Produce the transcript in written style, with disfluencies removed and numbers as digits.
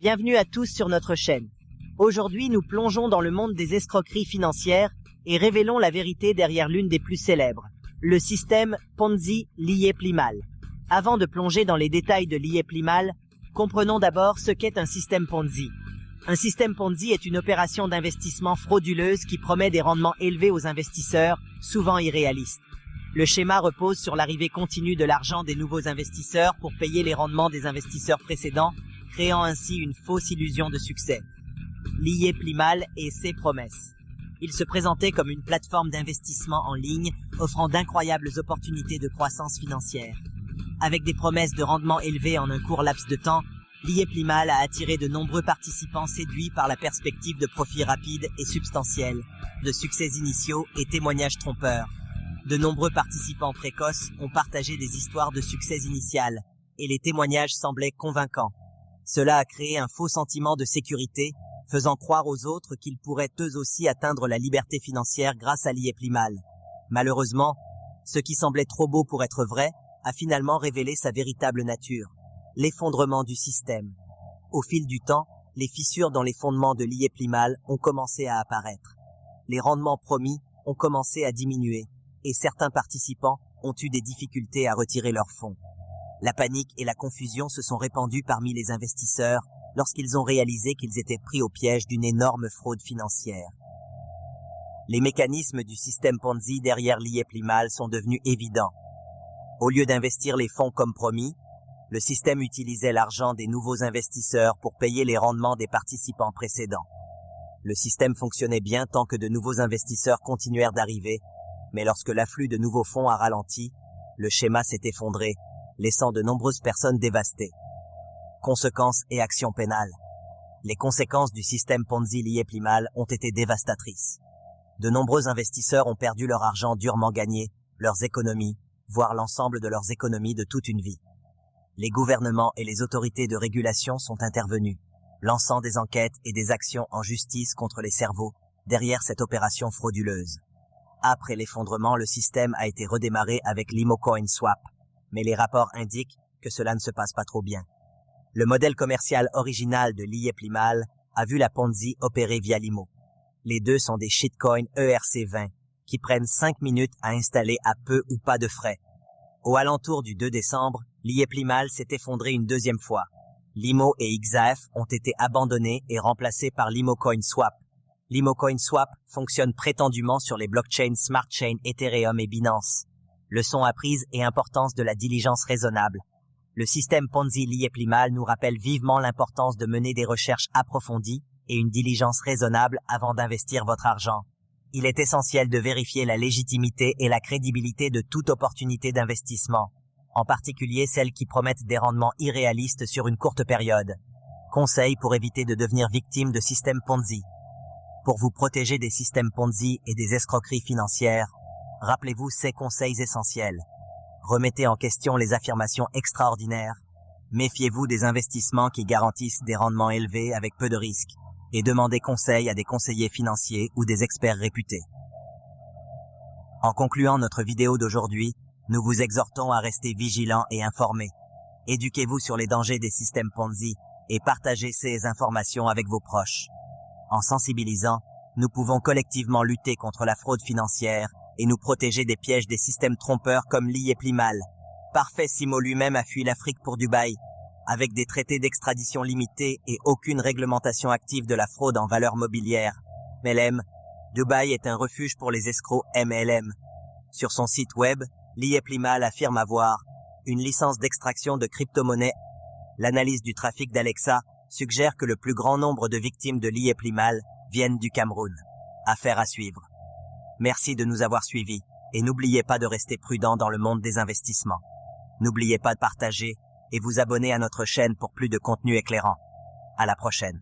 Bienvenue à tous sur notre chaîne. Aujourd'hui, nous plongeons dans le monde des escroqueries financières et révélons la vérité derrière l'une des plus célèbres, le système Ponzi Liepli-Mal. Avant de plonger dans les détails de Liepli-Mal, comprenons d'abord ce qu'est un système Ponzi. Un système Ponzi est une opération d'investissement frauduleuse qui promet des rendements élevés aux investisseurs, souvent irréalistes. Le schéma repose sur l'arrivée continue de l'argent des nouveaux investisseurs pour payer les rendements des investisseurs précédents, créant ainsi une fausse illusion de succès. Liepli-Mal et ses promesses. Il se présentait comme une plateforme d'investissement en ligne, offrant d'incroyables opportunités de croissance financière. Avec des promesses de rendement élevés en un court laps de temps, Liepli-Mal a attiré de nombreux participants séduits par la perspective de profits rapides et substantiels, de succès initiaux et témoignages trompeurs. De nombreux participants précoces ont partagé des histoires de succès initial, et les témoignages semblaient convaincants. Cela a créé un faux sentiment de sécurité, faisant croire aux autres qu'ils pourraient eux aussi atteindre la liberté financière grâce à Liepli-Mal. Malheureusement, ce qui semblait trop beau pour être vrai a finalement révélé sa véritable nature, l'effondrement du système. Au fil du temps, les fissures dans les fondements de Liepli-Mal ont commencé à apparaître. Les rendements promis ont commencé à diminuer, et certains participants ont eu des difficultés à retirer leurs fonds. La panique et la confusion se sont répandues parmi les investisseurs lorsqu'ils ont réalisé qu'ils étaient pris au piège d'une énorme fraude financière. Les mécanismes du système Ponzi derrière Liepli-Mal sont devenus évidents. Au lieu d'investir les fonds comme promis, le système utilisait l'argent des nouveaux investisseurs pour payer les rendements des participants précédents. Le système fonctionnait bien tant que de nouveaux investisseurs continuèrent d'arriver, mais lorsque l'afflux de nouveaux fonds a ralenti, le schéma s'est effondré, laissant de nombreuses personnes dévastées. Conséquences et actions pénales. Les conséquences du système Ponzi Liepli-Mal ont été dévastatrices. De nombreux investisseurs ont perdu leur argent durement gagné, leurs économies, voire l'ensemble de leurs économies de toute une vie. Les gouvernements et les autorités de régulation sont intervenus, lançant des enquêtes et des actions en justice contre les cerveaux derrière cette opération frauduleuse. Après l'effondrement, le système a été redémarré avec l'IMO Coin Swap, mais les rapports indiquent que cela ne se passe pas trop bien. Le modèle commercial original de Liepli-Mal a vu la Ponzi opérer via l'IMO. Les deux sont des shitcoins ERC20 qui prennent 5 minutes à installer à peu ou pas de frais. Au alentour du 2 décembre, Liepli-Mal s'est effondré une deuxième fois. L'IMO et XAF ont été abandonnés et remplacés par l'IMO Coin Swap. L'IMO Coin Swap fonctionne prétendument sur les blockchains Smart Chain, Ethereum et Binance. Leçon apprise et importance de la diligence raisonnable. Le système Ponzi Liepli-Mal nous rappelle vivement l'importance de mener des recherches approfondies et une diligence raisonnable avant d'investir votre argent. Il est essentiel de vérifier la légitimité et la crédibilité de toute opportunité d'investissement, en particulier celles qui promettent des rendements irréalistes sur une courte période. Conseils pour éviter de devenir victime de systèmes Ponzi. Pour vous protéger des systèmes Ponzi et des escroqueries financières, rappelez-vous ces conseils essentiels. Remettez en question les affirmations extraordinaires. Méfiez-vous des investissements qui garantissent des rendements élevés avec peu de risques. Et demandez conseil à des conseillers financiers ou des experts réputés. En concluant notre vidéo d'aujourd'hui, nous vous exhortons à rester vigilants et informés. Éduquez-vous sur les dangers des systèmes Ponzi et partagez ces informations avec vos proches. En sensibilisant, nous pouvons collectivement lutter contre la fraude financière et nous protéger des pièges des systèmes trompeurs comme Liepli-Mal. Parfait Simo lui-même a fui l'Afrique pour Dubaï, avec des traités d'extradition limités et aucune réglementation active de la fraude en valeurs mobilières. MLM, Dubaï est un refuge pour les escrocs MLM. Sur son site web, Liepli-Mal affirme avoir une licence d'extraction de crypto-monnaies. L'analyse du trafic d'Alexa suggère que le plus grand nombre de victimes de Liepli-Mal viennent du Cameroun. Affaire à suivre. Merci de nous avoir suivis et n'oubliez pas de rester prudent dans le monde des investissements. N'oubliez pas de partager et vous abonner à notre chaîne pour plus de contenu éclairant. À la prochaine.